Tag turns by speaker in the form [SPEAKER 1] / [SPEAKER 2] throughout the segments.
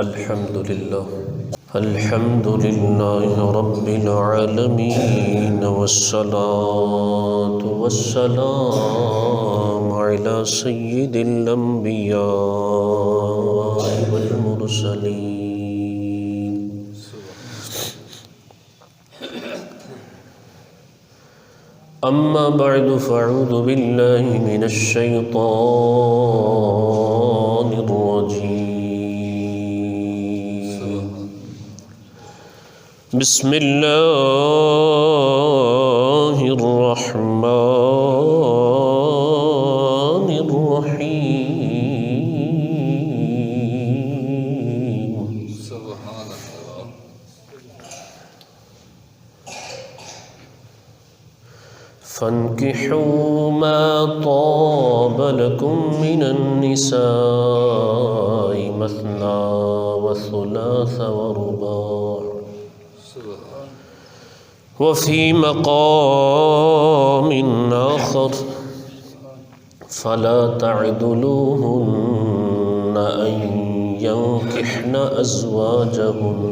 [SPEAKER 1] الحمد لله رب العالمين، والصلاة والسلام على سيد الأنبياء والمرسلين. أما بعد، فأعوذ بالله من الشيطان الرجيم. بسم الله الرحمن الرحيم.
[SPEAKER 2] سبحان اللہ.
[SPEAKER 1] فانكحوا ما طاب لكم من النساء مثنى وثلاث ورباع. وفي مقام آخر فلا تعدلوهن أن ينكحن أزواجهن.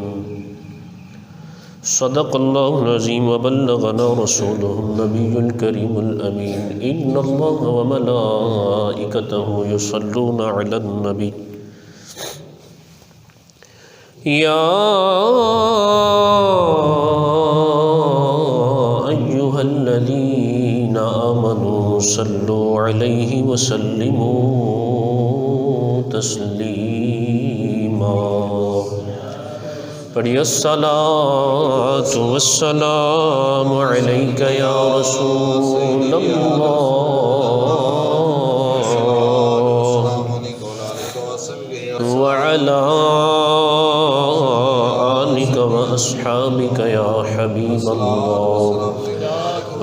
[SPEAKER 1] صدق الله العظيم وبلغنا رسوله النبي الكريم الأمين. إن الله وملائكته يصلون على النبي يا أيها الذين آمنوا صلوا عليه وسلموا تسليما. پڑھیے الصلاة والسلام عليك يا رسول الله وعلى آلك وأصحابك يا حبيب الله.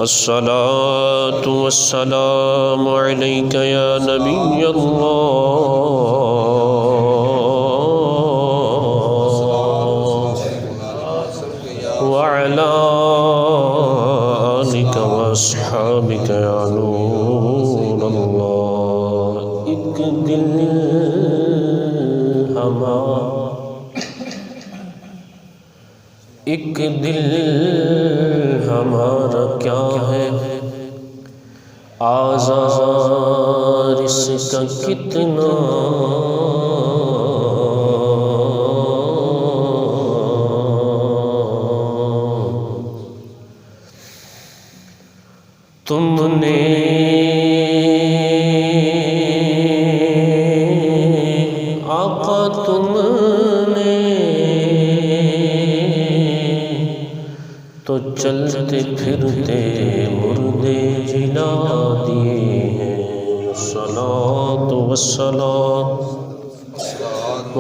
[SPEAKER 1] الصلاة والسلام عليك يا نبي الله وعلى آلك وأصحابك يا نور الله. ایک دل ہمارا کیا ہے، آزار اس کا کتنا. تم نے آقا تم نے تو چلتے پھرتے مردے جلا دیے ہیں. الصلاة والسلام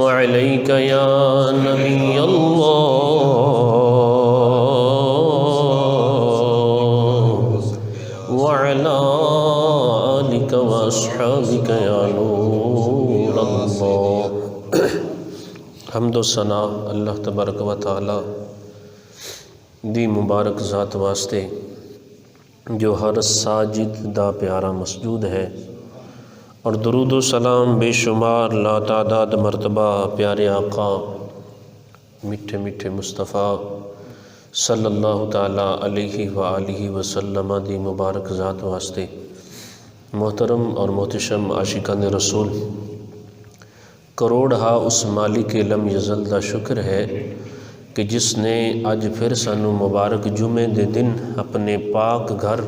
[SPEAKER 1] علیک یا نبی اللہ وعلى آلك وأصحابك يا نور الله. حمد و ثنا اللہ تبارک و تعالی دی مبارک ذات واسطے جو ہر ساجد دا پیارا مسجود ہے، اور درود و سلام بے شمار لا تعداد مرتبہ پیارے آقا میٹھے میٹھے مصطفیٰ صلی اللہ تعالیٰ علیہ وآلہ وسلم دی مبارک ذات واسطے. محترم اور محتشم عاشقان رسول، کروڑ ہا اس مالک لم یزل دا شکر ہے کہ جس نے اج پھر سانو مبارک جمعے دے دن اپنے پاک گھر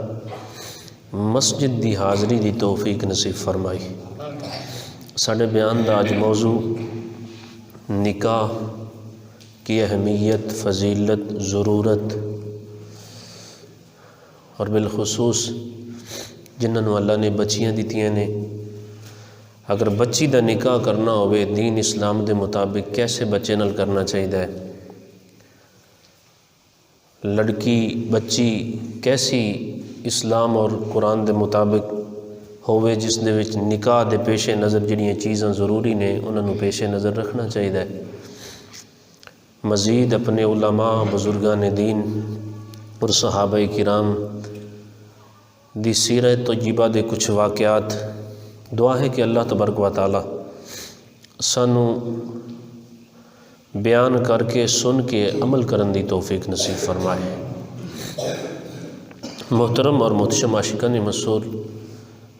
[SPEAKER 1] مسجد دی حاضری دی توفیق نصیب فرمائی. ساڑھے بیان دا اج موضوع نکاح کی اہمیت، فضیلت، ضرورت، اور بالخصوص جنہوں اللہ نے بچیاں دیتیاں نے، اگر بچی دا نکاح کرنا ہوئے دین اسلام دے مطابق کیسے بچے نال کرنا چاہیے، لڑکی بچی کیسی اسلام اور قرآن دے مطابق ہوئے، جس دے وچ نکاح دے پیش نظر جڑیاں چیزاں ضروری نے انہوں پیش نظر رکھنا چاہیے. مزید اپنے علماء، بزرگان دین اور صحابہ کرام دی سیرت طیبہ دے کچھ واقعات. دعا ہے کہ اللہ تبارک و تعالی سانو بیان کر کے سن کے عمل کرن دی توفیق نصیب فرمائے۔ محترم اور محتشم عاشقان مسور،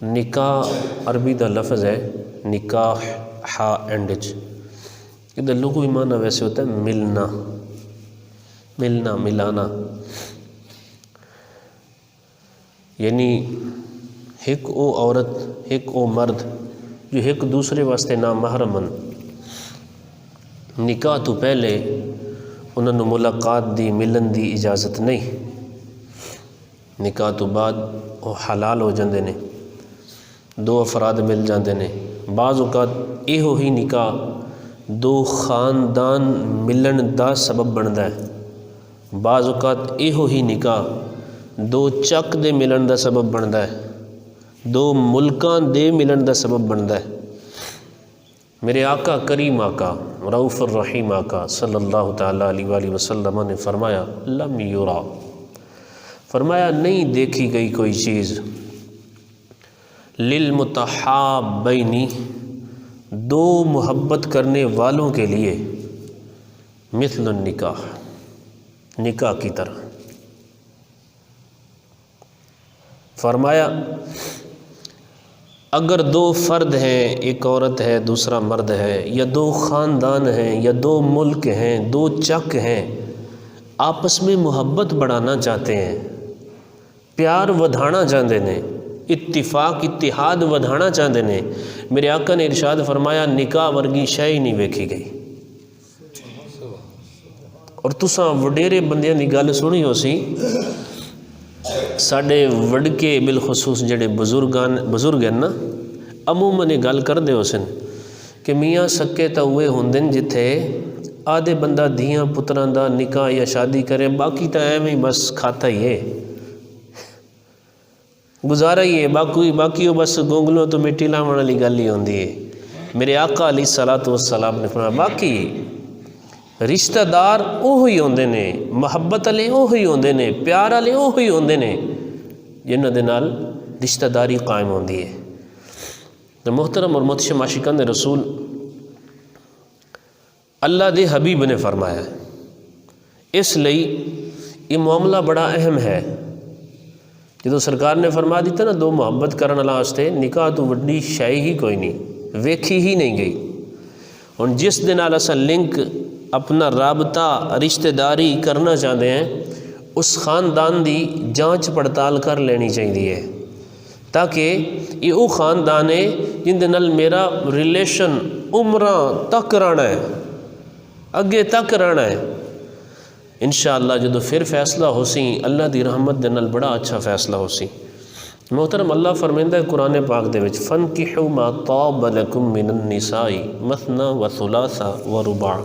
[SPEAKER 1] نکاح عربی دا لفظ ہے نکاح ہا اینڈج، یہ لغوی معنی ویسے ہوتا ہے ملنا، ملنا ملانا، یعنی ایک او عورت ایک او مرد جو ایک دوسرے واسطے نامحرمن، نکاح تو پہلے انہوں نے ملاقات دی ملن دی اجازت نہیں، نکاح تو بعد وہ حلال ہو جاندے نے، دو افراد مل جاندے نے۔ بعض اوقات یہو ہی نکاح دو خاندان ملن دا سبب بندا ہے، بعض اوقات یہو ہی نکاح دو چک دے ملن دا سبب بندا ہے، دو ملکان دے ملن دا سبب بندا ہے۔ میرے آقا کریم آقا رؤوف الرحیم آقا صلی اللہ تعالیٰ علیہ وآلہ وسلم نے فرمایا لم یرا، فرمایا نہیں دیکھی گئی کوئی چیز للمتحابین، دو محبت کرنے والوں کے لیے، مثل النکاح، نکاح کی طرح۔ فرمایا اگر دو فرد ہیں، ایک عورت ہے دوسرا مرد ہے، یا دو خاندان ہیں یا دو ملک ہیں، دو چک ہیں، آپس میں محبت بڑھانا چاہتے ہیں، پیار ودھانا چاہتے ہیں، اتفاق اتحاد ودھانا چاہتے ہیں، میرے آقا نے ارشاد فرمایا نکاح ورگی شے ہی نہیں ویکھی گئی۔ اور تساں وڈیرے بندیاں دی گل سنی ہو سی، ساڈے وڈکے بالخصوص جڑے بزرگ ہیں نا، عموماً یہ گل کردے ہو سن کہ میاں سکے تا ہوئے ہوندے جتھے آدھے بندہ دھیاں پتراں دا نکاح یا شادی کرے، باقی تا ایویں بس کھاتا ہی ہے، گزارا ہی ہے، باقی وہ بس گونگلوں تو مٹی لاون والی گل ہی ہوندی ہے۔ میرے آقا علیہ الصلوۃ والسلام نے فرمایا باقی رشتہ دار اوہی ہوندے نے، محبت والے اوہی ہوندے نے، پیار والے اوہی ہوندے نے جنہاں دے نال رشتہ داری قائم ہوندی ہے۔ تو محترم اور محتشم عاشقان رسول، اللہ دے حبیب نے فرمایا ہے، اس لئی یہ معاملہ بڑا اہم ہے۔ جدو سرکار نے فرما دیتا نا دو محبت کرن والا واسطے نکاح تو وڈی شے ہی کوئی نہیں، ویکھی ہی نہیں گئی۔ ہن جس دے نال اساں لنک اپنا رابطہ رشتہ داری کرنا چاہتے ہیں، اس خاندان دی جانچ پڑتال کر لینی چاہیے، تاکہ یہ وہ خاندان ہے جن دے نال میرا ریلیشن عمراں تک رہنا ہے، اگے تک رہنا ہے۔ انشاءاللہ جدو پھر فیصلہ ہو سی، اللہ دی رحمت دے نال بڑا اچھا فیصلہ ہو سی۔ محترم اللہ فرمیندہ ہے قرآن پاک دے وچ فَانْكِحُوا مَا طَابَ لَكُم مِّنَ النِّسَاءِ مَثْنَىٰ وَثُلَاثَ وَرُبَاعَ،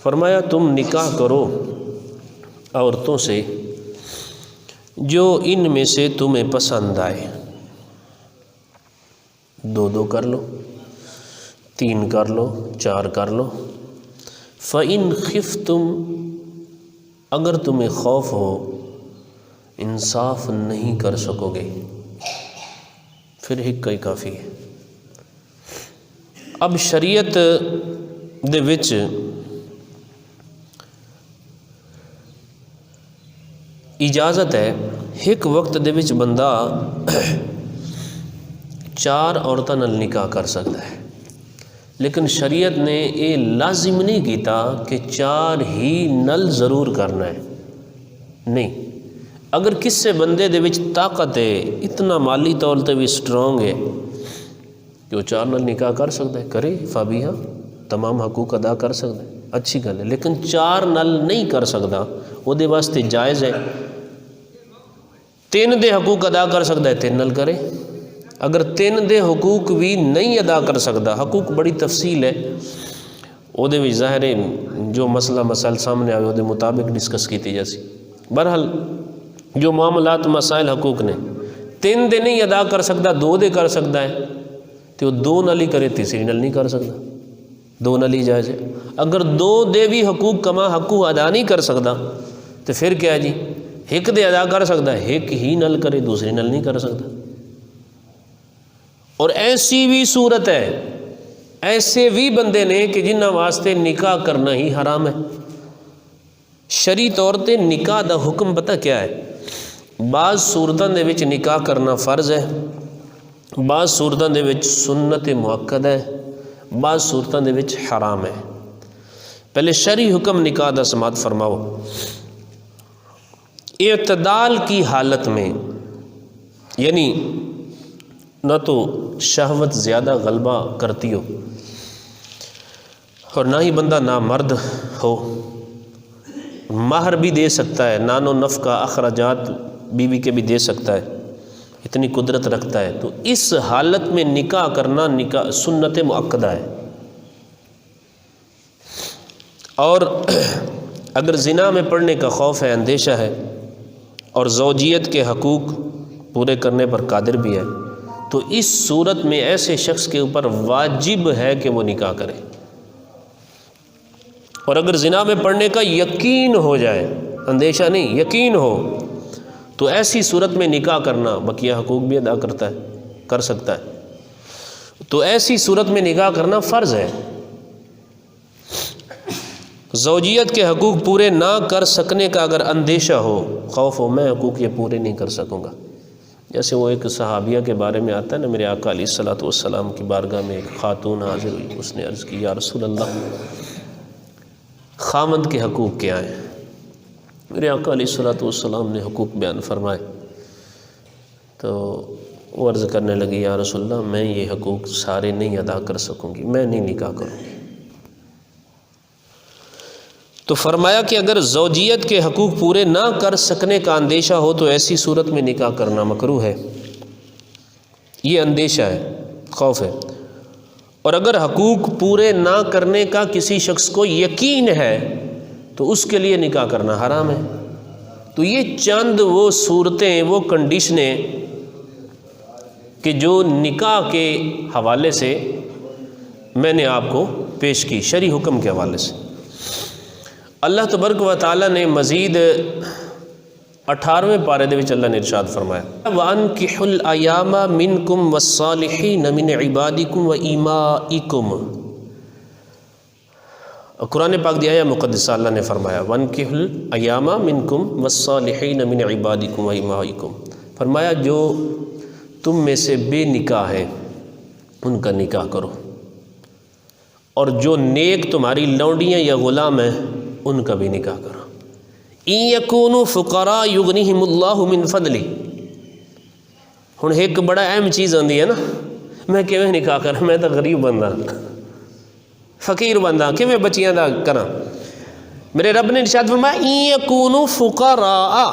[SPEAKER 1] فرمایا تم نکاح کرو عورتوں سے جو ان میں سے تمہیں پسند آئے، دو دو کر لو، تین کر لو، چار کر لو۔ فَإِنْ خِفْتُمْ، اگر تمہیں خوف ہو انصاف نہیں کر سکو گے، پھر حق ہی کافی ہے۔ اب شریعت دے وچ اجازت ہے ایک وقت دے وچ بندہ چار عورتاں نال نکاح کر سکتا ہے، لیکن شریعت نے یہ لازم نہیں کیتا کہ چار ہی نل ضرور کرنا ہے، نہیں۔ اگر کسے بندے دے وچ طاقت ہے، اتنا مالی طور تے بھی سٹرونگ ہے کہ وہ چار نال نکاح کر سکتا ہے، کرے فابیہا، تمام حقوق ادا کر سکتا ہے، اچھی گل ہے، لیکن چار نل نہیں کر سکتا، وہ دے واسطے جائز ہے۔ تین دے حقوق ادا کر سکتا ہے، تین نل کرے۔ اگر تین دے حقوق بھی نہیں ادا کر سکتا، حقوق بڑی تفصیل ہے، وہ دے بھی ظاہر ہے جو مسئلہ مسائل سامنے آئے وہ دے مطابق ڈسکس کیتی جیسی۔ بہرحال جو معاملات مسائل حقوق نے، تین دے نہیں ادا کر سکتا، دو دے کر سکتا ہے، تو وہ دو نل ہی کرے، تیسری نل نہیں کر سکتا، دو نل ہی جائز ہے۔ اگر دو دے بھی حقوق کما حقوق ادا نہیں کر سکتا تو پھر کیا ہے جی، ایک دے ادا کر سکتا ہے، ایک ہی نل کرے، دوسری نل نہیں کر سکتا۔ اور ایسی بھی صورت ہے، ایسے بھی بندے نے کہ جنہاں واسطے نکاح کرنا ہی حرام ہے۔ شرعی طور تے نکاح دا حکم پتہ کیا ہے؟ بعض صورتاں دے وچ نکاح کرنا فرض ہے، بعض صورتاں دے وچ سنت مؤکد ہے، بعض صورتاں دے وچ حرام ہے۔ پہلے شرعی حکم نکاح دا سماعت فرماؤ۔ اعتدال کی حالت میں، یعنی نہ تو شہوت زیادہ غلبہ کرتی ہو اور نہ ہی بندہ نامرد ہو، مہر بھی دے سکتا ہے، نان و نفقہ اخراجات بیوی کے بھی دے سکتا ہے، اتنی قدرت رکھتا ہے، تو اس حالت میں نکاح کرنا نکاح سنت مؤکدہ ہے۔ اور اگر زنا میں پڑنے کا خوف ہے، اندیشہ ہے، اور زوجیت کے حقوق پورے کرنے پر قادر بھی ہے، تو اس صورت میں ایسے شخص کے اوپر واجب ہے کہ وہ نکاح کرے۔ اور اگر زنا میں پڑنے کا یقین ہو جائے، اندیشہ نہیں، یقین ہو، تو ایسی صورت میں نکاح کرنا بقیہ حقوق بھی ادا کر سکتا ہے، تو ایسی صورت میں نکاح کرنا فرض ہے۔ زوجیت کے حقوق پورے نہ کر سکنے کا اگر اندیشہ ہو، خوف ہو میں حقوق یہ پورے نہیں کر سکوں گا، جیسے وہ ایک صحابیہ کے بارے میں آتا ہے نا، میرے آقا علیہ الصلوۃ والسلام کی بارگاہ میں ایک خاتون حاضر ہوئی، اس نے عرض کی یا رسول اللہ خامند کے حقوق کیا ہیں؟ میرے آقا علیہ الصلوۃ والسلام نے حقوق بیان فرمائے، تو وہ عرض کرنے لگی یا رسول اللہ میں یہ حقوق سارے نہیں ادا کر سکوں گی، میں نہیں نکاح کروں گی۔ تو فرمایا کہ اگر زوجیت کے حقوق پورے نہ کر سکنے کا اندیشہ ہو تو ایسی صورت میں نکاح کرنا مکروہ ہے، یہ اندیشہ ہے، خوف ہے۔ اور اگر حقوق پورے نہ کرنے کا کسی شخص کو یقین ہے تو اس کے لیے نکاح کرنا حرام ہے۔ تو یہ چند وہ صورتیں، وہ کنڈیشنیں کہ جو نکاح کے حوالے سے میں نے آپ کو پیش کی، شرعی حکم کے حوالے سے۔ اللہ تبارک و تعالیٰ نے مزید 18ویں پارے دے وچ اللہ نے ارشاد فرمایا وَأَنْكِحُوا الْأَيَامَ مِنْكُمْ وَالصَّالِحِينَ مِنْ عِبَادِكُمْ وَإِمَائِكُمْ۔ قرآن پاک دی آیہ مقدسہ اللہ نے فرمایا وَأَنْكِحُوا الْأَيَامَ مِنْكُمْ وَالصَّالِحِينَ مِنْ عِبَادِكُمْ وَإِمَائِكُمْ، فرمایا جو تم میں سے بے نکاح ہیں ان کا نکاح کرو، اور جو نیک تمہاری لونڈیاں یا غلام ہیں ان کا بھی نکاح کرو۔ ان یکونوا فقراء یغنیہم اللہ من فضلہ۔ ہن ایک بڑا اہم چیز آندی ہے نا، میں کیویں نکاح کراں، میں تو غریب بندہ فقیر بندہ، کیویں بچیاں دا کراں؟ میرے رب نے ارشاد فرمایا ان یکونوا فقراء،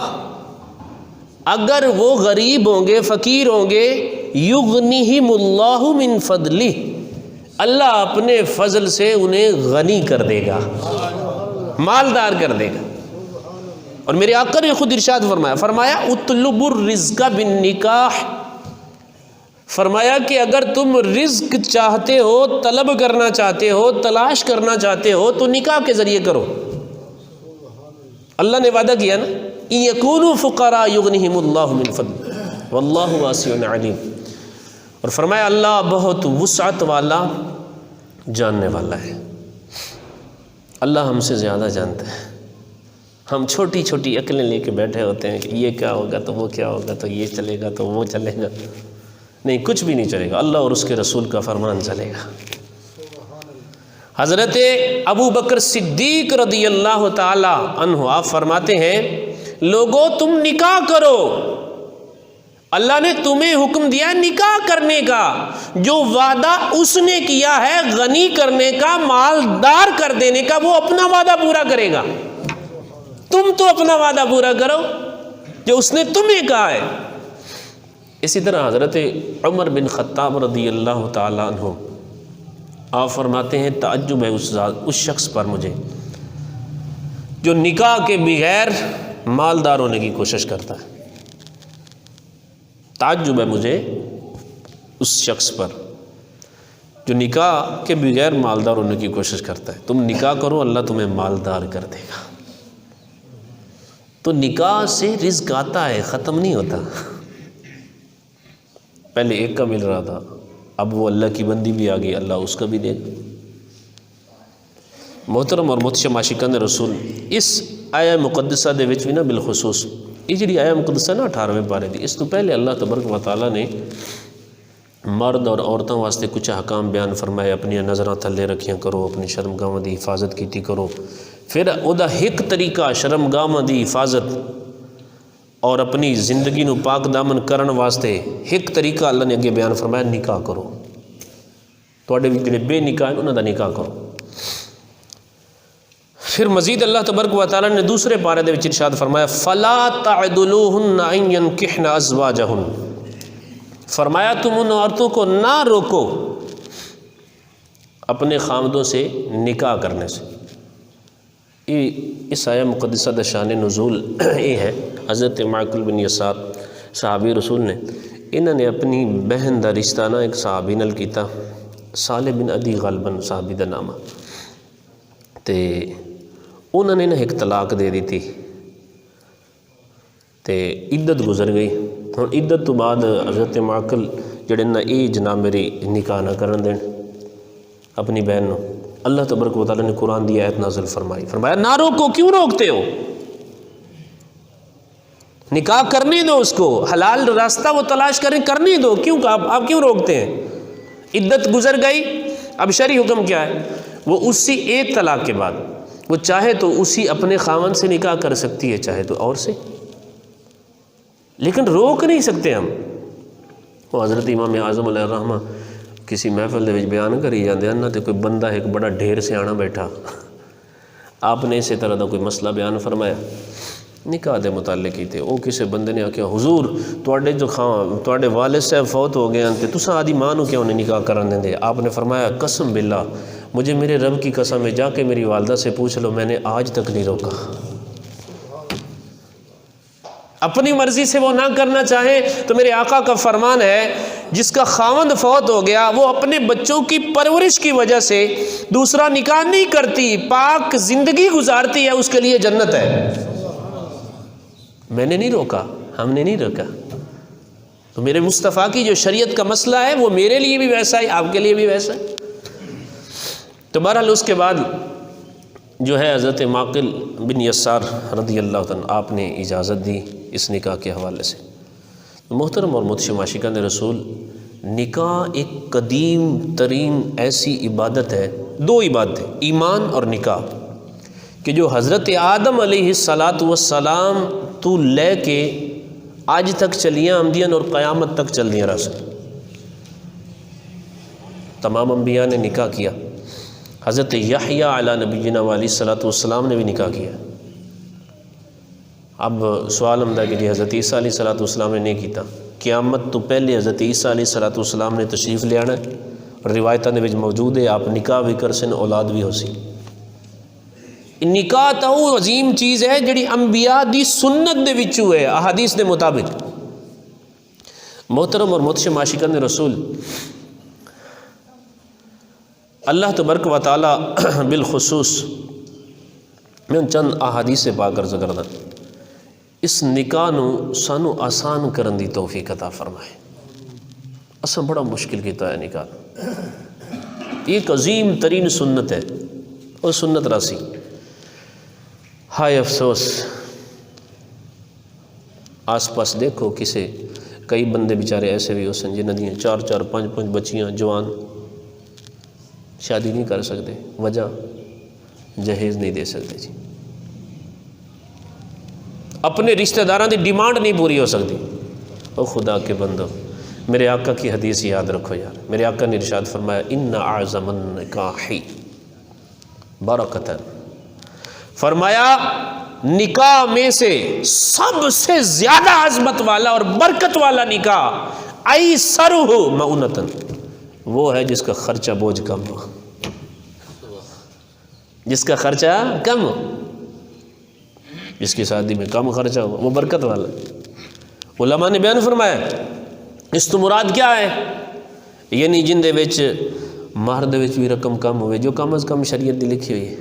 [SPEAKER 1] اگر وہ غریب ہوں گے، فقیر ہوں گے، یغنیہم اللہ من فضلہ، اللہ اپنے فضل سے انہیں غنی کر دے گا، مالدار کر دے گا۔ اور میرے آقا نے خود ارشاد فرمایا اطلبوا الرزق بالنکاح، فرمایا کہ اگر تم رزق چاہتے ہو، طلب کرنا چاہتے ہو، تلاش کرنا چاہتے ہو تو نکاح کے ذریعے کرو۔ اللہ نے وعدہ کیا نا ان یکونوا فقراء یغنیہم اللہ من فضلہ واللہ واسع علیم، اور فرمایا اللہ بہت وسعت والا، جاننے والا ہے۔ اللہ ہم سے زیادہ جانتا ہے، ہم چھوٹی چھوٹی عقلیں لے کے بیٹھے ہوتے ہیں کہ یہ کیا ہوگا تو وہ کیا ہوگا، تو یہ چلے گا تو وہ چلے گا، نہیں کچھ بھی نہیں چلے گا، اللہ اور اس کے رسول کا فرمان چلے گا۔ حضرت ابو بکر صدیق رضی اللہ تعالی عنہ آپ فرماتے ہیں لوگوں تم نکاح کرو، اللہ نے تمہیں حکم دیا نکاح کرنے کا، جو وعدہ اس نے کیا ہے غنی کرنے کا، مالدار کر دینے کا، وہ اپنا وعدہ پورا کرے گا۔ تم تو اپنا وعدہ پورا کرو جو اس نے تمہیں کہا ہے۔ اسی طرح حضرت عمر بن خطاب رضی اللہ تعالی عنہ آپ فرماتے ہیں تعجب ہے اس شخص پر مجھے جو نکاح کے بغیر مالدار ہونے کی کوشش کرتا ہے، تعجب ہے مجھے اس شخص پر جو نکاح کے بغیر مالدار ہونے کی کوشش کرتا ہے۔ تم نکاح کرو اللہ تمہیں مالدار کر دے گا۔ تو نکاح سے رزق آتا ہے، ختم نہیں ہوتا۔ پہلے ایک کا مل رہا تھا، اب وہ اللہ کی بندی بھی آ گئی، اللہ اس کا بھی دے گا۔ محترم اور محتشم عاشقان رسول، اس آیا مقدسہ دے وچ بھی نا بالخصوص یہ جڑی آیا مقدسہ نا 18ویں پارے دی، اس تو پہلے اللہ تبارک و تعالیٰ نے مرد اور عورتوں واسطے کچھ احکام بیان فرمائے، اپنی نظراں تھلے رکھیاں کرو، اپنی شرمگاہاں دی حفاظت کیتی کرو۔ پھر او دا ایک طریقہ شرمگاہاں دی حفاظت اور اپنی زندگی نو پاک دامن کرن واسطے ایک طریقہ اللہ نے اگے بیان فرمایا، نکاح کرو۔ تواڈے وچ جڑے بے نکاح ہیں انہاں دا نکاح کرو۔ پھر مزید اللہ تبارک و تعالیٰ نے دوسرے پارے دے وچ ارشاد فرمایا، فَلَا تَعْدُلُوهُنَّ أَن يَنكِحْنَ أَزْوَاجَهُنَّ، فرمایا تم ان عورتوں کو نہ روکو اپنے خامدوں سے نکاح کرنے سے۔ اس آیہ مقدسہ دا شان نزول یہ ہے، حضرت معقل بن یسار صحابی رسول نے انہوں نے اپنی بہن دا رشتہ نا ایک صحابی نال کیتا، صالح بن عدی غالباً صحابی دا نام، تے انہوں نے ایک طلاق دے دی تھی، تے عدت گزر گئی۔ ہن عدت تو بعد حضرت معقل جڑے نا اے جناب میری نکاح نہ کرن دین اپنی بہن نو، اللہ تبارک و تعالیٰ نے قرآن دی آیت نازل فرمائی، فرمایا نہ روکو، کیوں روکتے ہو؟ نکاح کرنے دو، اس کو حلال راستہ وہ تلاش کریں، کرنے دو، کیوں آپ کیوں روکتے ہیں؟ عدت گزر گئی، اب شرعی حکم کیا ہے؟ وہ اسی ایک طلاق کے بعد وہ چاہے تو اسی اپنے خاوند سے نکاح کر سکتی ہے، چاہے تو اور سے، لیکن روک نہیں سکتے ہم۔ وہ حضرت امام اعظم علیہ الرحمہ کسی محفل دے وچ بیان کری جاندے ہیں نا، تے کوئی بندہ ایک بڑا ڈھیر سیاںا بیٹھا، آپ نے اسی طرح دا کوئی مسئلہ بیان فرمایا نکاح دے متعلق ہی تے، وہ کسی بندے نے آکھیا حضور تواڈے والد صاحب فوت ہو گئے ہیں تے تساں آدھی ماں نو کیوں نہیں نکاح کرن دیندے؟ آپ نے فرمایا قسم باللہ، مجھے میرے رب کی قسم ہے، جا کے میری والدہ سے پوچھ لو، میں نے آج تک نہیں روکا۔ اپنی مرضی سے وہ نہ کرنا چاہیں تو میرے آقا کا فرمان ہے، جس کا خاوند فوت ہو گیا وہ اپنے بچوں کی پرورش کی وجہ سے دوسرا نکاح نہیں کرتی، پاک زندگی گزارتی ہے، اس کے لیے جنت ہے۔ میں نے نہیں روکا، ہم نے نہیں روکا، تو میرے مصطفیٰ کی جو شریعت کا مسئلہ ہے وہ میرے لیے بھی ویسا ہے، آپ کے لیے بھی ویسا ہے۔ تو بہرحال اس کے بعد جو ہے حضرت معقل بن یسار رضی اللہ عنہ آپ نے اجازت دی اس نکاح کے حوالے سے۔ محترم اور محتشم عاشقان رسول، نکاح ایک قدیم ترین ایسی عبادت ہے، دو عبادتیں ایمان اور نکاح، کہ جو حضرت آدم علیہ السلام تو لے کے آج تک چلیاں آمدیاں اور قیامت تک چل دیاں رسل۔ تمام انبیاء نے نکاح کیا، حضرت یحییٰ علیہ نبینا علیہ السلام نے بھی نکاح کیا۔ اب سوال آمدہ کہ جی حضرت عیسیٰ علیہ السلام نے نہیں کیتا، قیامت تو پہلے حضرت عیسیٰ علیہ السلام نے تشریف لے آنا ہے، اور روایتاں دے وچ موجود ہے آپ نکاح بھی کر سن، اولاد بھی ہو سی۔ نکاح تو عظیم چیز ہے جڑی انبیاء دی سنت دے وچوں ہے، احادیث دے مطابق۔ محترم اور محتشم عاشقان رسول، اللہ تبارک و تعالی بالخصوص میں چند احادیث پاک عرض کردا، اس نکاح نو سانو آسان کرن دی توفیق عطا فرمائے۔ اساں بڑا مشکل کیتا ہے نکاح، ایک عظیم ترین سنت ہے، اور سنت راسی، ہائے افسوس آس پاس دیکھو کسے کئی بندے بیچارے ایسے بھی ہو سن جنہاں دیاں 4 5 بچیاں جوان شادی نہیں کر سکتے، وجہ جہیز نہیں دے سکتے جی، اپنے رشتہ داراں دی ڈیمانڈ نہیں پوری ہو سکتی۔ او خدا کے بندو، میرے آقا کی حدیث یاد رکھو یار، میرے آقا نے ارشاد فرمایا ان اعظم النکاح برکتاً، فرمایا نکاح میں سے سب سے زیادہ عظمت والا اور برکت والا نکاح ایسرہ مؤنتاً، وہ ہے جس کا خرچہ بوجھ کم ہو، جس کا خرچہ کم ہو، جس کی شادی میں کم خرچہ ہو، وہ برکت والا۔ علماء نے بیان فرمایا اس تو مراد کیا ہے، یعنی جن دے وچ مہر دے وچ بھی رقم کم ہوئے، جو کم از کم شریعت دی لکھی ہوئی ہے،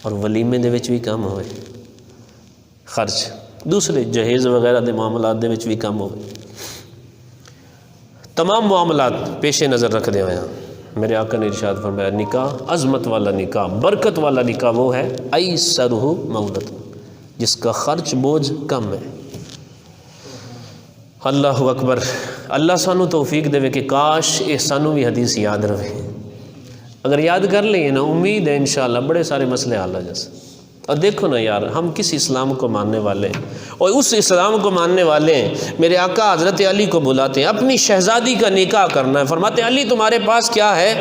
[SPEAKER 1] اور ولیمے دے وچ بھی کم ہوئے خرچ، دوسرے جہیز وغیرہ دے معاملات دے وچ بھی کم ہوئے، تمام معاملات پیش نظر رکھ دے آیا. میرے آقا نے ارشاد فرمایا نکاح، عظمت والا نکاح، برکت والا نکاح وہ ہے ایسرہ مودۃ، جس کا خرچ بوجھ کم ہے. اللہ اکبر. اللہ سانو توفیق دے کہ کاش یہ سانو بھی حدیث یاد رہے. اگر یاد کر لیں نا، امید ہے انشاءاللہ بڑے سارے مسئلے حل ہو جیسے. اور دیکھو نا یار، ہم کس اسلام کو ماننے والے ہیں، اور اس اسلام کو ماننے والے ہیں. میرے آقا حضرت علی کو بلاتے ہیں، اپنی شہزادی کا نکاح کرنا ہے. فرماتے ہیں علی تمہارے پاس کیا ہے؟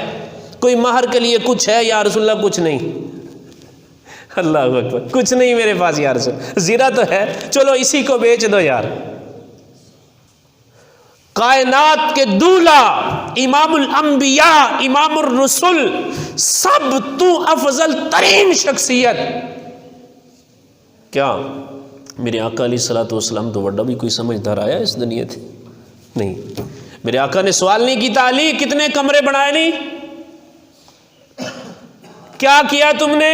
[SPEAKER 1] کوئی مہر کے لیے کچھ ہے یا رسول اللہ؟ کچھ نہیں. اللہ اکبر. کچھ نہیں میرے پاس یا رسول اللہ. زیرہ تو ہے، چلو اسی کو بیچ دو یار. کائنات کے دولہ، امام الانبیاء، امام الرسل، سب تو افضل ترین شخصیت کیا میرے آقا علیہ الصلوۃ والسلام تو وڈا بھی کوئی سمجھدار آیا اس دنیا تھی نہیں. میرے آقا نے سوال نہیں کیتا علی کتنے کمرے بنائے نہیں، کیا کیا تم نے؟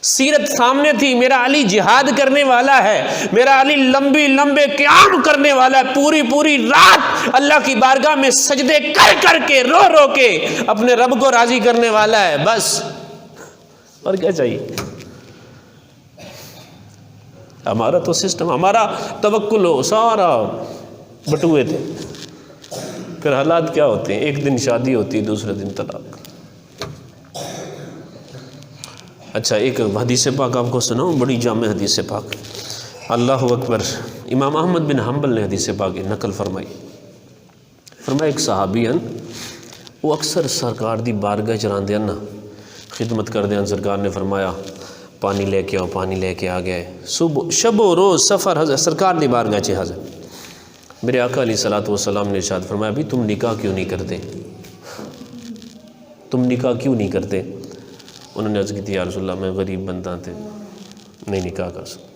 [SPEAKER 1] سیرت سامنے تھی. میرا علی جہاد کرنے والا ہے، میرا علی لمبے قیام کرنے والا ہے، پوری رات اللہ کی بارگاہ میں سجدے کر کے رو کے اپنے رب کو راضی کرنے والا ہے. بس اور کیا چاہیے؟ ہمارا تو سسٹم، ہمارا توکل ہو سارا بٹوئے تھے. پھر حالات کیا ہوتے ہیں، ایک دن شادی ہوتی ہے، دوسرے دن طلاق. اچھا ایک حدیث پاک آپ کو سناؤں، بڑی جامع حدیث پاک. اللہ اکبر. امام احمد بن حنبل نے حدیث پاک نقل فرمائی. فرمایا ایک صحابی ہیں، وہ اکثر سرکار دی بارگاہ چراندے ہیں نا، خدمت کردے ہیں. سرکار نے فرمایا پانی لے کے آؤ، پانی لے کے آ گئے. صبح شب و روز سفر حضرت سرکار دی بارگاہ چ حاضر. میرے آقا علیہ الصلوۃ والسلام نے ارشاد فرمایا بھی تم نکاح کیوں نہیں کرتے؟ تم نکاح کیوں نہیں کرتے؟ انہوں نے عرض کی تھی یا رسول اللہ میں غریب بندہ تھے، نہیں نکاح کر سکتا.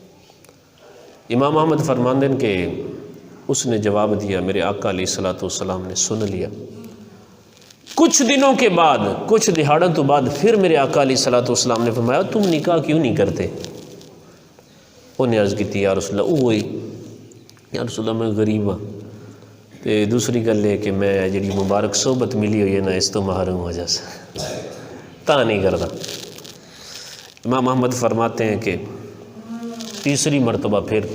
[SPEAKER 1] امام احمد فرماندے ہیں کہ اس نے جواب دیا، میرے آقا علیہ الصلوۃ والسلام نے سن لیا. کچھ دنوں کے بعد، کچھ دہاڑوں تو بعد پھر میرے آقا علیہ الصلوۃ والسلام نے فرمایا تم نکاح کیوں نہیں کرتے؟ انہیں عرض کی تھی یا رسول اللہ وہی یا رسول اللہ میں غریب ہاں، تے دوسری گل ہے کہ میں جڑی مبارک صحبت ملی ہوئی ہے نا اس تو محروم ہو جیسا تا نہیں کرتا. امام احمد فرماتے ہیں کہ تیسری مرتبہ پھر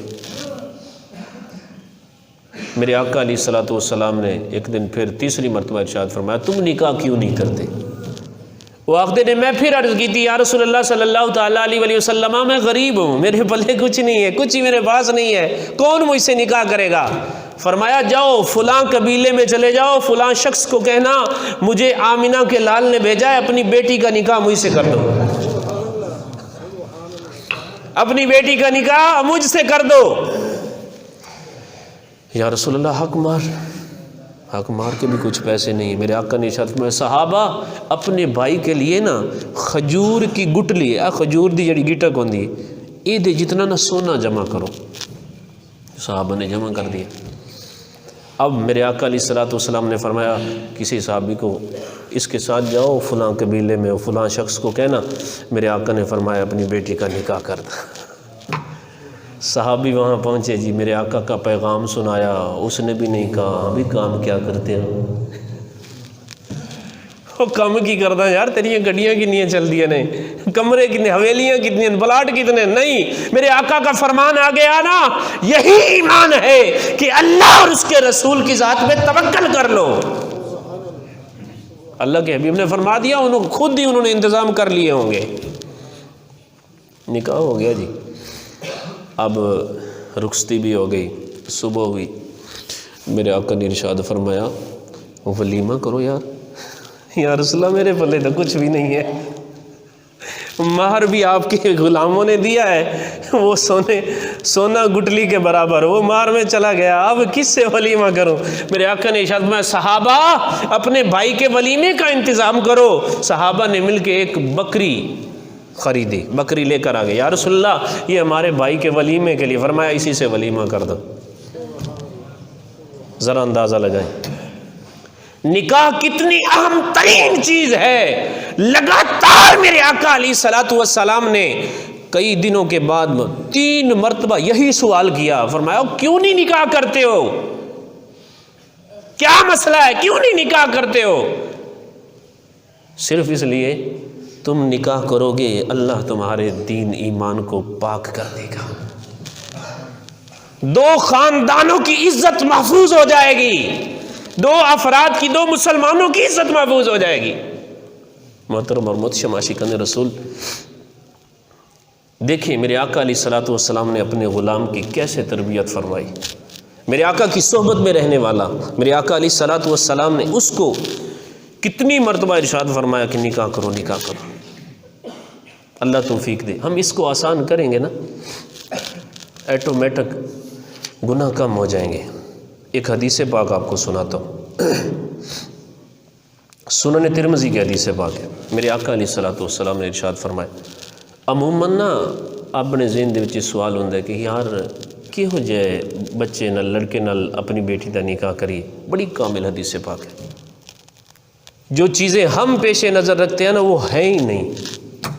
[SPEAKER 1] میرے آقا علیہ الصلوۃ والسلام نے ایک دن پھر تیسری مرتبہ ارشاد فرمایا تم نکاح کیوں نہیں کرتے؟ وہ آخر نے میں پھر عرض کی تھی یا رسول اللہ صلی اللہ تعالیٰ علیہ وسلم میں غریب ہوں، میرے پلے کچھ نہیں ہے، کچھ ہی میرے پاس نہیں ہے، کون مجھ سے نکاح کرے گا؟ فرمایا جاؤ فلاں قبیلے میں چلے جاؤ، فلاں شخص کو کہنا مجھے آمنہ کے لال نے بھیجا ہے، اپنی بیٹی کا نکاح مجھ سے کر دو، اپنی بیٹی کا نکاح مجھ سے کر دو. یا رسول اللہ حق مار کے بھی کچھ پیسے نہیں. میرے آقا نے ارشاد فرمایا صحابہ اپنے بھائی کے لیے نا کھجور کی گٹلی، کھجور دی جڑی گٹک ہوندی ہے یہ جتنا نا سونا جمع کرو. صحابہ نے جمع کر دیا. اب میرے آقا علیہ الصلوۃ والسلام نے فرمایا کسی صحابی کو اس کے ساتھ جاؤ فلاں قبیلے میں، فلاں شخص کو کہنا میرے آقا نے فرمایا اپنی بیٹی کا نکاح کر دا. صحابی وہاں پہنچے جی، میرے آقا کا پیغام سنایا، اس نے بھی نہیں کہا ابھی کام کیا کرتے ہو، وہ کام کی کرتا یار، تیریاں گڈیاں کنیاں چل دیا نے، کمرے کتنے، حویلیاں کتنی، پلاٹ کتنے، نہیں میرے آقا کا فرمان آ گیا نا، یہی ایمان ہے کہ اللہ اور اس کے رسول کی ذات میں توکل کر لو. اللہ کے حبیب نے فرما دیا، خود ہی انہوں نے انتظام کر لیے ہوں گے. نکاح ہو گیا جی. اب رخصتی بھی ہو گئی، صبح ہوئی، میرے آقا نے ارشاد فرمایا ولیمہ کرو یا رسول اللہ میرے پلے تو کچھ بھی نہیں ہے، مہر بھی آپ کے غلاموں نے دیا ہے، وہ سونا گٹلی کے برابر، وہ مہر میں چلا گیا، اب کس سے ولیمہ کروں؟ میرے آقا نے ارشاد فرمایا صحابہ اپنے بھائی کے ولیمے کا انتظام کرو. صحابہ نے مل کے ایک بکری خریدی، بکری لے کر آ گئے. یا رسول اللہ یہ ہمارے بھائی کے ولیمے کے لیے. فرمایا اسی سے ولیمہ کر دو. ذرا اندازہ لگائیں نکاح کتنی اہم ترین چیز ہے. لگاتار میرے آقا علیہ الصلوۃ والسلام نے کئی دنوں کے بعد 3 مرتبہ یہی سوال کیا. فرمایا کیوں نہیں نکاح کرتے ہو؟ کیا مسئلہ ہے، کیوں نہیں نکاح کرتے ہو؟ صرف اس لیے تم نکاح کرو گے اللہ تمہارے دین ایمان کو پاک کر دے گا، دو خاندانوں کی عزت محفوظ ہو جائے گی، دو افراد کی، دو مسلمانوں کی عزت محفوظ ہو جائے گی۔ محترم اور محتشم عاشقان رسول، دیکھیں میرے آقا علیہ الصلوۃ والسلام نے اپنے غلام کی کیسے تربیت فرمائی۔ میرے آقا کی صحبت میں رہنے والا میرے آقا علیہ الصلوۃ والسلام نے اس کو کتنی مرتبہ ارشاد فرمایا کہ نکاح کرو نکاح کرو۔ اللہ توفیق دے، ہم اس کو آسان کریں گے نا، ایٹومیٹک گناہ کم ہو جائیں گے۔ ایک حدیث پاک آپ کو سناتا ہوں، سنن ترمذی کی حدیث پاک ہے۔ میرے آقا علیہ الصلوۃ والسلام نے ارشاد فرمایا، عموماً نا اپنے ذہن دے وچ سوال ہوندا ہے کہ یار کیہو جے بچے نال لڑکے نال اپنی بیٹی دا نکاح کریے۔ بڑی کامل حدیث پاک ہے، جو چیزیں ہم پیش نظر رکھتے ہیں نا وہ ہے ہی نہیں،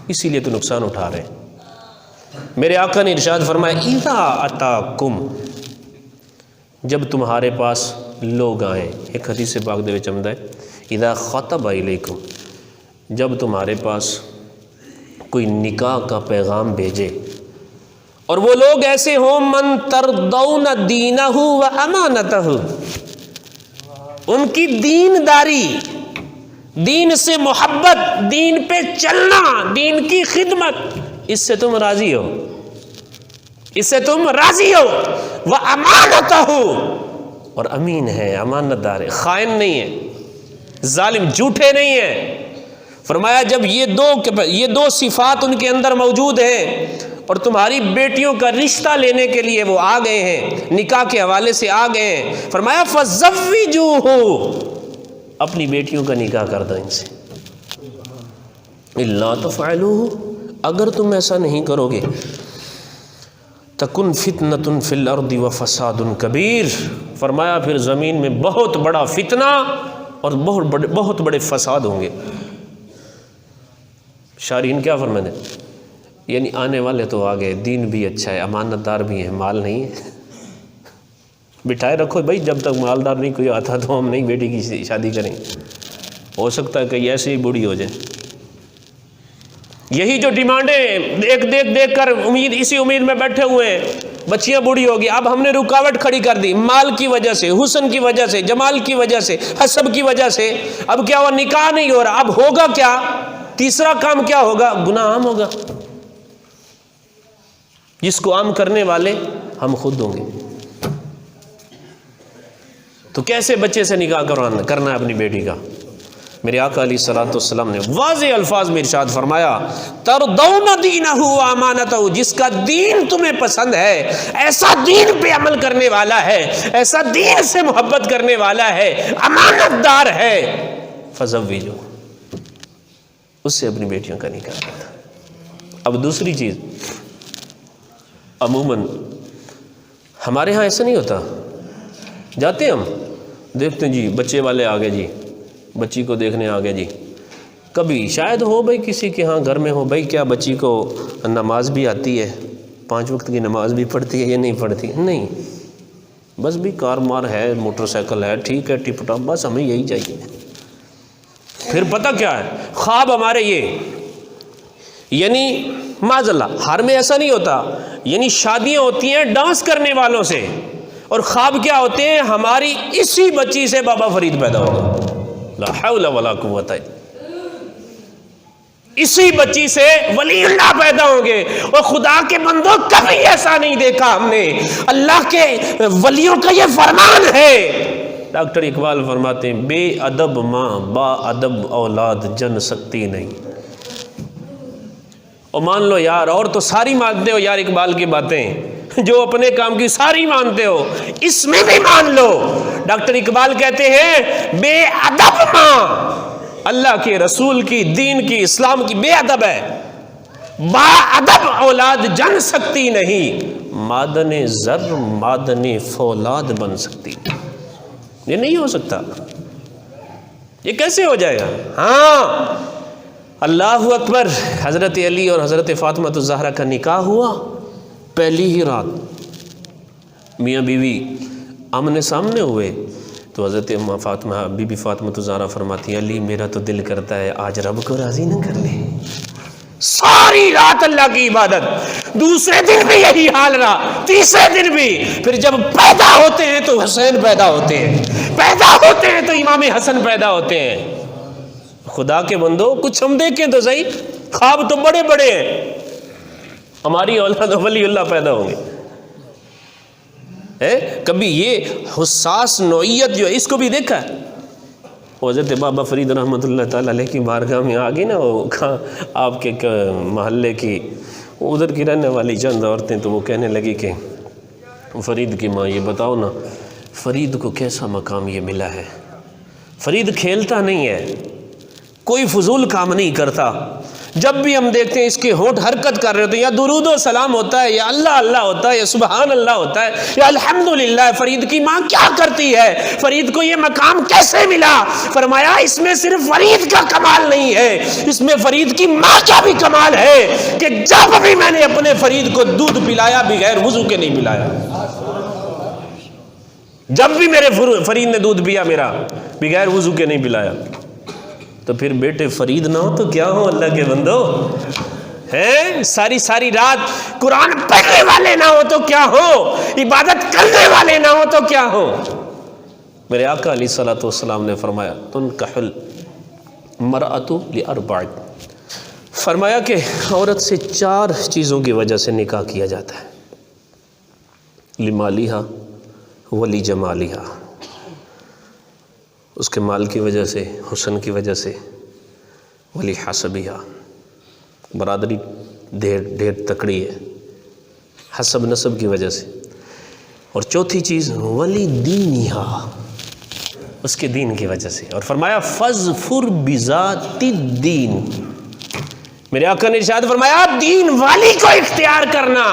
[SPEAKER 1] اسی لیے تو نقصان اٹھا رہے ہیں۔ میرے آقا نے ارشاد فرمایا، اذا اتاکم، جب تمہارے پاس لوگ آئیں، ایک حدیث پاک دے وچ آندا ہے اذا خطب الیکم، جب تمہارے پاس کوئی نکاح کا پیغام بھیجے، اور وہ لوگ ایسے ہوں من ترضون دینہ و امانتہ، ان کی دینداری، دین سے محبت، دین پہ چلنا، دین کی خدمت، اس سے تم راضی ہو، اس سے تم راضی ہو، وہ امانتہ، اور امین ہے، امانت دار ہے، خائن نہیں ہے، ظالم جھوٹے نہیں ہیں۔ فرمایا جب یہ دو صفات ان کے اندر موجود ہیں اور تمہاری بیٹیوں کا رشتہ لینے کے لیے وہ آ گئے ہیں، نکاح کے حوالے سے آ گئے ہیں، فرمایا فزوجوہ، اپنی بیٹیوں کا نکاح کر دو ان سے۔ الا تفعلوہ، اگر تم ایسا نہیں کرو گے، تکن فتنۃ فی الارض وفساد کبیر، فرمایا پھر زمین میں بہت بڑا فتنہ اور بہت بڑے فساد ہوں گے۔ شارحین کیا فرمائیں دیں، یعنی آنے والے تو آگے، دین بھی اچھا ہے، امانت دار بھی ہیں، مال نہیں ہے، بٹھائے رکھو بھائی، جب تک مالدار نہیں کوئی آتا تو ہم نہیں بیٹی کی شادی کریں، ہو سکتا ہے کہ ایسے ہی بوڑھی ہو جائے۔ یہی جو ڈیمانڈیں ایک دیکھ کر اسی امید میں بیٹھے ہوئے ہیں، بچیاں بوڑھی ہوگی، اب ہم نے رکاوٹ کھڑی کر دی، مال کی وجہ سے، حسن کی وجہ سے، جمال کی وجہ سے، حسب کی وجہ سے، اب کیا ہوا، نکاح نہیں ہو رہا، اب ہوگا کیا؟ تیسرا کام کیا ہوگا؟ گناہ عام ہوگا، جس کو عام کرنے والے ہم خود ہوں گے۔ تو کیسے بچے سے نکاح کرنا ہے اپنی بیٹی کا؟ میرے آقا علیہ الصلوۃ والسلام نے واضح الفاظ میں ارشاد فرمایا، ترضون دینہ و امانتہ، جس کا دین تمہیں پسند ہے، ایسا دین پہ عمل کرنے والا ہے، ایسا دین سے محبت کرنے والا ہے، امانت دار ہے، فزوجوہ، اس سے اپنی بیٹیوں کا نکاح کرتا۔ اب دوسری چیز، عموماً ہمارے ہاں ایسا نہیں ہوتا، جاتے ہم دیکھتے ہیں جی بچے والے آگے، جی بچی کو دیکھنے آگے، جی کبھی شاید ہو بھائی کسی کے ہاں گھر میں ہو بھائی کیا بچی کو نماز بھی آتی ہے، 5 وقت کی نماز بھی پڑھتی ہے یا نہیں پڑھتی؟ نہیں، بس بھی کار مار ہے، موٹر سائیکل ہے، ٹھیک ہے، ٹپ ٹاپ، بس ہمیں یہی چاہیے۔ پھر پتہ کیا ہے خواب ہمارے یہ، یعنی معاذ اللہ ہر میں ایسا نہیں ہوتا، یعنی شادیاں ہوتی ہیں ڈانس کرنے والوں سے، اور خواب کیا ہوتے ہیں، ہماری اسی بچی سے بابا فرید پیدا ہوگا، لا حول ولا قوت، اسی بچی سے ولی اللہ پیدا ہوں گے۔ اور خدا کے بندوں کبھی ایسا نہیں دیکھا ہم نے، اللہ کے ولیوں کا یہ فرمان ہے۔ ڈاکٹر اقبال فرماتے ہیں، بے ادب ماں با ادب اولاد جن سکتی نہیں۔ اور مان لو یار، اور تو ساری مانتے ہو یار اقبال کی باتیں، جو اپنے کام کی ساری مانتے ہو، اس میں بھی مان لو۔ ڈاکٹر اقبال کہتے ہیں بے ادب ماں اللہ کے رسول کی، دین کی، اسلام کی بے ادب ہے، با ادب اولاد جن سکتی نہیں، معدن زر معدن فولاد بن سکتی، یہ نہیں ہو سکتا، یہ کیسے ہو جائے گا؟ ہاں اللہ اکبر، حضرت علی اور حضرت فاطمہ الزہرا کا نکاح ہوا، پہلی ہی رات میاں بیوی آمنے سامنے ہوئے، تو حضرت فاطمہ بی بی فاطمہ الزہرا فرماتی ہیں علی میرا تو دل کرتا ہے آج رب کو راضی نہ کر لے. ساری رات اللہ کی عبادت، دوسرے دن بھی یہی حال رہا، تیسرے دن بھی. پھر جب پیدا ہوتے ہیں تو حسین پیدا ہوتے ہیں، پیدا ہوتے ہیں تو امام حسن پیدا ہوتے ہیں. خدا کے بندو کچھ ہم دیکھیں تو صحیح، خواب تو بڑے بڑے ہیں، ہماری اولاد ولی اللہ پیدا ہوں گے. کبھی یہ حساس نوعیت جو ہے اس کو بھی دیکھا ہے. حضرت بابا فرید رحمۃ اللہ تعالیٰ علیہ کی بارگاہ میں آ گئی نا، وہ آپ کے محلے کی ادھر کی رہنے والی چند عورتیں، تو وہ کہنے لگی کہ فرید کی ماں یہ بتاؤ نا فرید کو کیسا مقام یہ ملا ہے. فرید کھیلتا نہیں ہے، کوئی فضول کام نہیں کرتا. جب بھی ہم دیکھتے ہیں اس کے ہونٹ حرکت کر رہے ہوتے ہیں، یا درود و سلام ہوتا ہے، یا اللہ اللہ ہوتا ہے، یا سبحان اللہ ہوتا ہے، یا الحمدللہ. فرید کی ماں کیا کرتی ہے؟ فرید کو یہ مقام کیسے ملا؟ فرمایا اس میں صرف فرید کا کمال نہیں ہے، اس میں فرید کی ماں کا بھی کمال ہے کہ جب بھی میں نے اپنے فرید کو دودھ پلایا بغیر وضو کے نہیں پلایا. جب بھی میرے فرید نے دودھ پیا میرا بغیر وضو کے نہیں پلایا. تو پھر بیٹے فرید نہ ہو تو کیا ہو اللہ کے بندو؟ ہیں ساری ساری رات قرآن پڑھنے والے نہ ہو تو کیا ہو؟ عبادت کرنے والے نہ ہو تو کیا ہو؟ میرے آقا علیہ الصلوۃ والسلام نے فرمایا تنکح المرأۃ لأربع، فرمایا کہ عورت سے 4 چیزوں کی وجہ سے نکاح کیا جاتا ہے. لمالہا ولجمالہا، اس کے مال کی وجہ سے، حسن کی وجہ سے، ولی حسبیہ، برادری ڈھیر تکڑی ہے، حسب نسب کی وجہ سے. اور چوتھی چیز ولی دینہا، اس کے دین کی وجہ سے. اور فرمایا فاظفر بذات الدین، میرے آقا نے ارشاد فرمایا دین والی کو اختیار کرنا.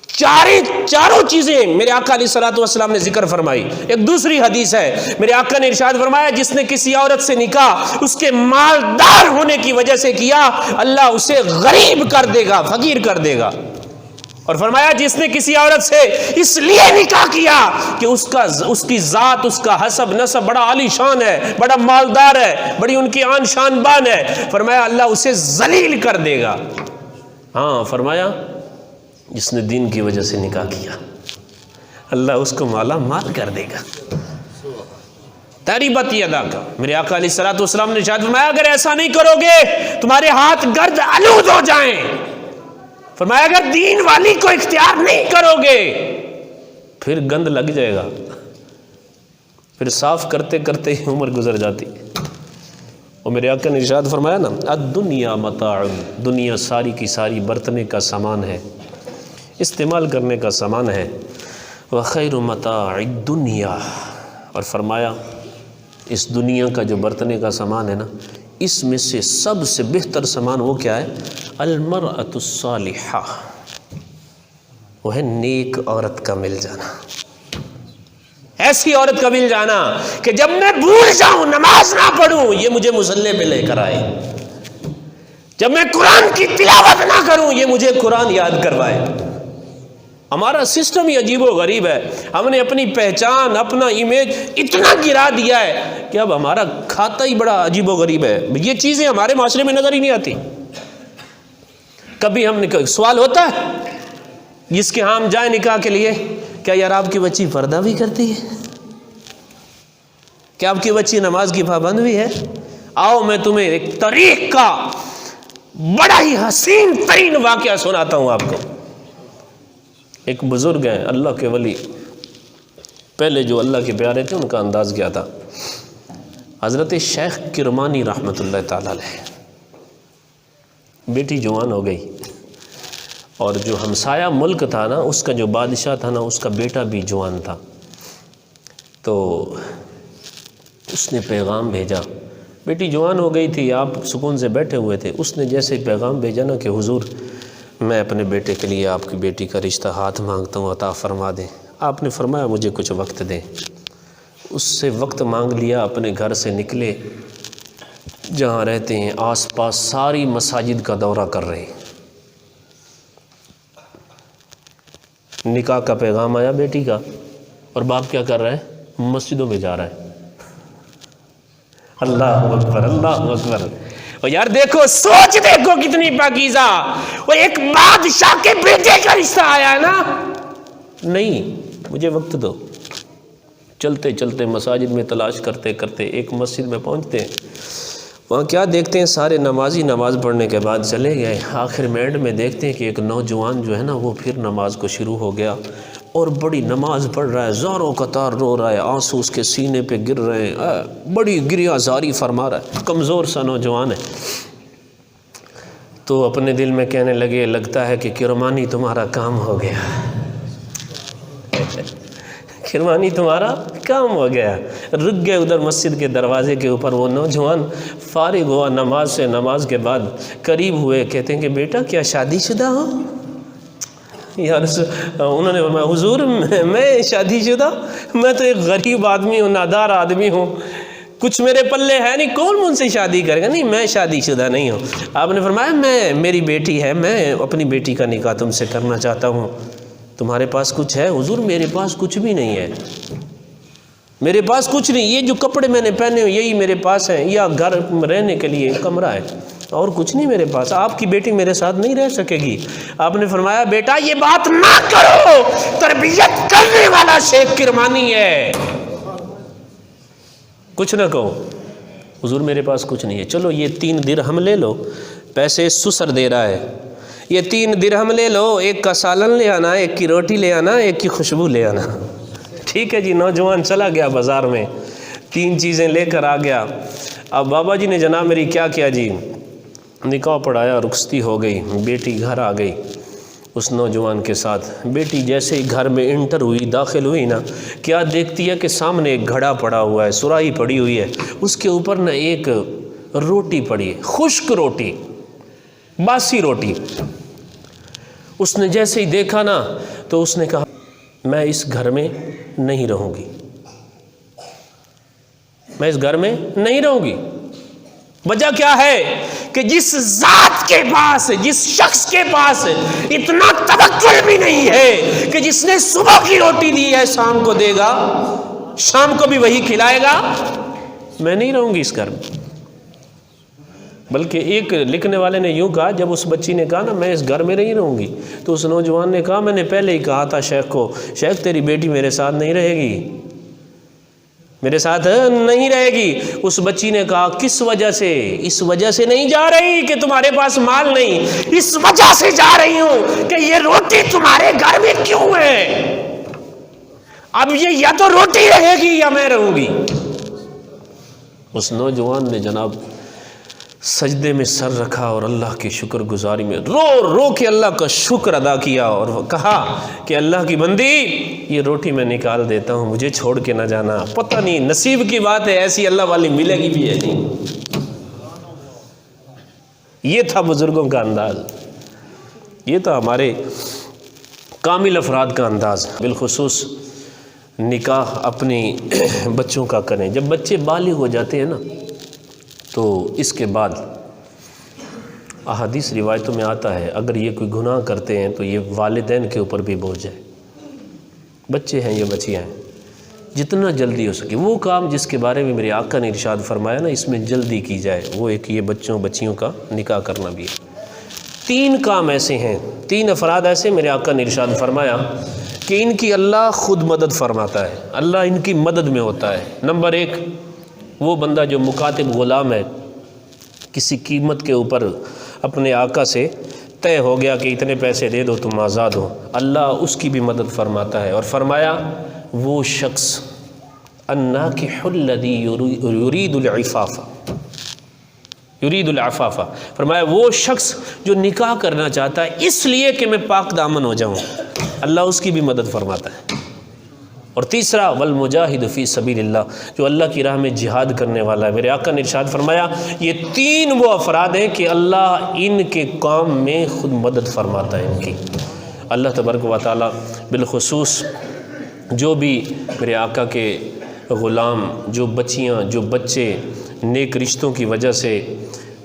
[SPEAKER 1] چاروں چیزیں میرے آقا علیہ الصلوۃ والسلام نے ذکر فرمائی. ایک دوسری حدیث ہے، میرے آقا نے ارشاد فرمایا جس نے کسی عورت سے نکاح اس کے مالدار ہونے کی وجہ سے کیا، اللہ اسے غریب کر دے گا، فقیر کر دے گا. اور فرمایا جس نے کسی عورت سے اس لیے نکاح کیا کہ اس کی ذات، اس کا حسب نسب بڑا عالی شان ہے، بڑا مالدار ہے، بڑی ان کی آن شان بان ہے، فرمایا اللہ اسے ذلیل کر دے گا. ہاں فرمایا جس نے دین کی وجہ سے نکاح کیا اللہ اس کو مالا مال کر دے گا. تعریبت یہ ادا کا. میرے آقا علیہ الصلوۃ والسلام نے ارشاد فرمایا اگر ایسا نہیں کرو گے تمہارے ہاتھ گرد آلود ہو جائیں. فرمایا اگر دین والی کو اختیار نہیں کرو گے پھر گند لگ جائے گا، پھر صاف کرتے کرتے ہی عمر گزر جاتی. اور میرے آقا نے ارشاد فرمایا نا الدنیا متاع، دنیا ساری کی ساری برتنے کا سامان ہے، استعمال کرنے کا سامان ہے. وخیر متاع الدنیا، اور فرمایا اس دنیا کا جو برتنے کا سامان ہے نا اس میں سے سب سے بہتر سامان وہ کیا ہے؟ المرأۃ الصالحہ، وہ ہے نیک عورت کا مل جانا. ایسی عورت کا مل جانا کہ جب میں بھول جاؤں نماز نہ پڑھوں یہ مجھے مصلی پہ لے کر آئے، جب میں قرآن کی تلاوت نہ کروں یہ مجھے قرآن یاد کروائے. ہمارا سسٹم ہی عجیب و غریب ہے، ہم نے اپنی پہچان، اپنا امیج اتنا گرا دیا ہے کہ اب ہمارا کھاتا ہی بڑا عجیب و غریب ہے. یہ چیزیں ہمارے معاشرے میں نظر ہی نہیں آتی. کبھی ہم سوال ہوتا ہے جس کے ہاں ہم جائیں نکاح کے لیے، کیا یار آپ کی بچی پردہ بھی کرتی ہے؟ کیا آپ کی بچی نماز کی پابند بھی ہے؟ آؤ میں تمہیں ایک تاریخ کا بڑا ہی حسین ترین واقعہ سناتا ہوں آپ کو. ایک بزرگ ہیں اللہ کے ولی، پہلے جو اللہ کے پیارے تھے ان کا انداز کیا تھا. حضرت شیخ کرمانی رحمۃ اللہ تعالیٰ علیہ، بیٹی جوان ہو گئی، اور جو ہمسایہ ملک تھا نا اس کا جو بادشاہ تھا نا اس کا بیٹا بھی جوان تھا. تو اس نے پیغام بھیجا، بیٹی جوان ہو گئی تھی، آپ سکون سے بیٹھے ہوئے تھے، اس نے جیسے پیغام بھیجا نا کہ حضور میں اپنے بیٹے کے لیے آپ کی بیٹی کا رشتہ ہاتھ مانگتا ہوں، عطا فرما دیں. آپ نے فرمایا مجھے کچھ وقت دیں. اس سے وقت مانگ لیا، اپنے گھر سے نکلے، جہاں رہتے ہیں آس پاس ساری مساجد کا دورہ کر رہے ہیں. نکاح کا پیغام آیا بیٹی کا، اور باپ کیا کر رہا ہے؟ مسجدوں میں جا رہا ہے۔ اللہ اکبر، اللہ اکبر۔ اور یار دیکھو، سوچ دیکھو کتنی پاکیزہ، وہ ایک بادشاہ کے بیٹے کا رشتہ آیا ہے نا۔ نہیں، مجھے وقت دو۔ چلتے چلتے مساجد میں تلاش کرتے کرتے ایک مسجد میں پہنچتے ہیں، وہاں کیا دیکھتے ہیں، سارے نمازی نماز پڑھنے کے بعد چلے گئے۔ آخر میں اینڈ میں دیکھتے ہیں کہ ایک نوجوان جو ہے نا وہ پھر نماز کو شروع ہو گیا اور بڑی نماز پڑھ رہا ہے، زاروں قطار رو رہا ہے، آنسو اس کے سینے پہ گر رہے ہیں، بڑی گریہ زاری فرما رہا ہے، کمزور سا نوجوان ہے۔ تو اپنے دل میں کہنے لگے، لگتا ہے کہ کرمانی تمہارا کام ہو گیا، کرمانی تمہارا کام ہو گیا۔ رک گئے ادھر مسجد کے دروازے کے اوپر، وہ نوجوان فارغ ہوا نماز سے، نماز کے بعد قریب ہوئے، کہتے ہیں کہ بیٹا کیا شادی شدہ ہو؟ انہوں نے فرمایا، حضور میں شادی شدہ؟ میں تو ایک غریب آدمی ہوں، نادار آدمی ہوں، کچھ میرے پلے ہے نہیں، کون مجھ سے شادی کرے گا؟ نہیں، میں شادی شدہ نہیں ہوں۔ آپ نے فرمایا، میری بیٹی ہے، میں اپنی بیٹی کا نکاح تم سے کرنا چاہتا ہوں، تمہارے پاس کچھ ہے؟ حضور میرے پاس کچھ بھی نہیں ہے، میرے پاس کچھ نہیں، یہ جو کپڑے میں نے پہنے ہوئے یہی میرے پاس ہیں، یا گھر رہنے کے لیے کمرہ ہے، اور کچھ نہیں میرے پاس، آپ کی بیٹی میرے ساتھ نہیں رہ سکے گی۔ آپ نے فرمایا، بیٹا یہ بات نہ کرو، تربیت کرنے والا شیخ کرمانی ہے، کچھ نہ کہو۔ حضور میرے پاس کچھ نہیں ہے، چلو یہ 3 درہم لے لو، پیسے سسر دے رہا ہے، یہ 3 درہم لے لو، ایک کا سالن لے آنا، ایک کی روٹی لے آنا، ایک کی خوشبو لے آنا۔ ٹھیک ہے جی، نوجوان چلا گیا بازار میں، 3 چیزیں لے کر آ گیا۔ اب بابا جی نے جناب میری کیا کیا جی، نکاح پڑھایا، رخصتی ہو گئی، بیٹی گھر آ گئی اس نوجوان کے ساتھ۔ بیٹی جیسے ہی گھر میں انٹر ہوئی، داخل ہوئی نا، کیا دیکھتی ہے کہ سامنے ایک گھڑا پڑا ہوا ہے، سراہی پڑی ہوئی ہے، اس کے اوپر نا ایک روٹی پڑی ہے، خشک روٹی، باسی روٹی۔ اس نے جیسے ہی دیکھا نا تو اس نے کہا، میں اس گھر میں نہیں رہوں گی، میں اس گھر میں نہیں رہوں گی۔ وجہ کیا ہے کہ جس ذات کے پاس، جس شخص کے پاس اتنا توکل بھی نہیں ہے کہ جس نے صبح کی روٹی دی ہے شام کو دے گا، شام کو بھی وہی کھلائے گا، میں نہیں رہوں گی اس گھر میں۔ بلکہ ایک لکھنے والے نے یوں کہا، جب اس بچی نے کہا نا میں اس گھر میں نہیں رہوں گی، تو اس نوجوان نے کہا، میں نے پہلے ہی کہا تھا شیخ کو، شیخ تیری بیٹی میرے ساتھ نہیں رہے گی، میرے ساتھ نہیں رہے گی۔ اس بچی نے کہا، کس وجہ سے؟ اس وجہ سے نہیں جا رہی کہ تمہارے پاس مال نہیں، اس وجہ سے جا رہی ہوں کہ یہ روٹی تمہارے گھر میں کیوں ہے، اب یہ یا تو روٹی رہے گی یا میں رہوں گی۔ اس نوجوان نے جناب سجدے میں سر رکھا اور اللہ کی شکر گزاری میں رو رو کے اللہ کا شکر ادا کیا، اور کہا کہ اللہ کی بندی یہ روٹی میں نکال دیتا ہوں، مجھے چھوڑ کے نہ جانا، پتہ نہیں نصیب کی بات ہے، ایسی اللہ والی ملے گی بھی ہے نہیں۔ یہ تھا بزرگوں کا انداز، یہ تھا ہمارے کامل افراد کا انداز۔ بالخصوص نکاح اپنی بچوں کا کریں، جب بچے بالغ ہو جاتے ہیں نا تو اس کے بعد احادیث روایتوں میں آتا ہے اگر یہ کوئی گناہ کرتے ہیں تو یہ والدین کے اوپر بھی بوجھ ہے، بچے ہیں یہ بچیاں ہیں، جتنا جلدی ہو سکے وہ کام جس کے بارے میں میرے آقا نے ارشاد فرمایا نا اس میں جلدی کی جائے، وہ ایک یہ بچیوں کا نکاح کرنا بھی ہے۔ 3 کام ایسے ہیں، 3 افراد ایسے میرے آقا نے ارشاد فرمایا کہ ان کی اللہ خود مدد فرماتا ہے، اللہ ان کی مدد میں ہوتا ہے۔ نمبر 1 وہ بندہ جو مکاتب غلام ہے، کسی قیمت کے اوپر اپنے آقا سے طے ہو گیا کہ اتنے پیسے دے دو تم آزاد ہو، اللہ اس کی بھی مدد فرماتا ہے۔ اور فرمایا وہ شخص الناکح الذی یرید العفاف، فرمایا وہ شخص جو نکاح کرنا چاہتا ہے اس لیے کہ میں پاک دامن ہو جاؤں، اللہ اس کی بھی مدد فرماتا ہے۔ اور تیسرا والمجاہد فی سبیل اللہ، جو اللہ کی راہ میں جہاد کرنے والا ہے۔ میرے آقا نے ارشاد فرمایا یہ 3 وہ افراد ہیں کہ اللہ ان کے کام میں خود مدد فرماتا ہے ان کی۔ اللہ تبارک و تعالی بالخصوص جو بھی میرے آقا کے غلام، جو بچیاں، جو بچے نیک رشتوں کی وجہ سے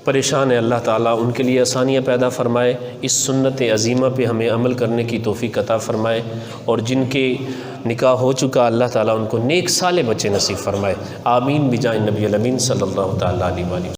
[SPEAKER 1] پریشان ہیں اللہ تعالیٰ ان کے لیے آسانیاں پیدا فرمائے، اس سنت عظیمہ پہ ہمیں عمل کرنے کی توفیق عطا فرمائے، اور جن کے نکاح ہو چکا اللہ تعالیٰ ان کو نیک صالح بچے نصیب فرمائے، آمین بجائے نبی الامین صلی اللہ تعالیٰ علیہ وآلہ۔